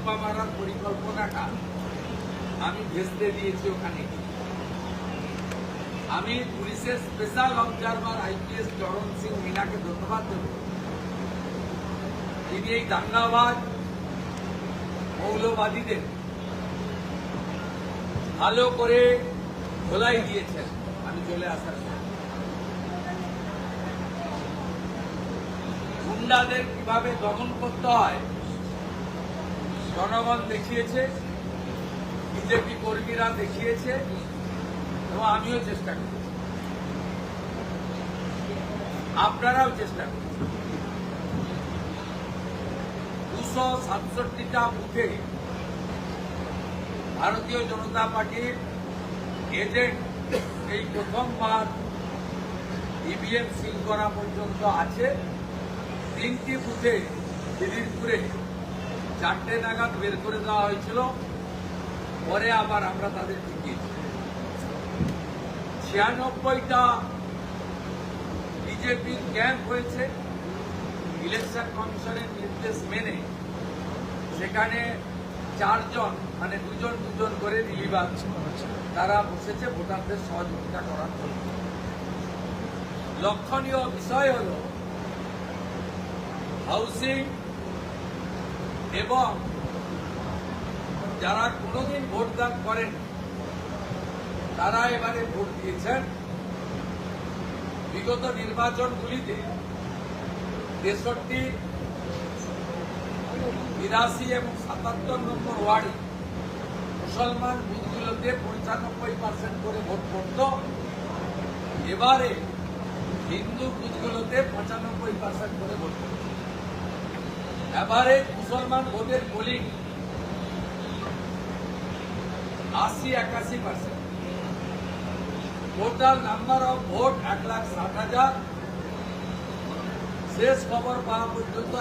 বোমা মারার পরিকল্পনাটা আমি ভেস্তে দিয়েছি ওখানে। আমি পুলিশের স্পেশাল অবজারভার আইপিএস চরণ সিং মিনাকে ধন্যবাদ দেব। তিনি এই দাঙ্গাবাজ মৌলবাদীদের ভালো করে ধোলাই দিয়েছেন। আমি চলে আসার পর গুন্ডাদের কিভাবে দমন করতে হয় জনগণ দেখিয়েছে, বিজেপি কর্মীরা দেখিয়েছে এবং আমিও চেষ্টা করি, আপনারাও চেষ্টা করুন। 267টা বুথে ভারতীয় জনতা পার্টির এজেন্ট এই প্রথমবার ইভিএম সিল করা পর্যন্ত আছে। 3টি বুথে দিদিরপুরে 4টে নাগাদ বের করে দেওয়া হয়েছিল, পরে আবার আমরা তাদের টিকিয়েছি। 96টা বিজেপির ক্যাম্প হয়েছে ইলেকশন কমিশনের নির্দেশ মেনে। সেখানে 4 জন মানে 2 জন করে রিলিভার তারা বসেছে ভোটারদের সহযোগিতা করার জন্য। লক্ষণীয় বিষয় হল হাউসিং এবং যারা কোনোদিন ভোটদান করেন তারা এবারে ভোট দিয়েছেন। বিগত নির্বাচনগুলিতে 63, 82 এবং 77 নম্বর ওয়ার্ডে মুসলমান বুথগুলোতে 95% করে ভোট পড়ত। এবারে হিন্দু বুথগুলোতে 95% করে ভোট পড়ত। এবারে মুসলমান ভোটের polling 80-81%। Total number of vote 1,60,000। শেষ খবর পাওয়া পর্যন্ত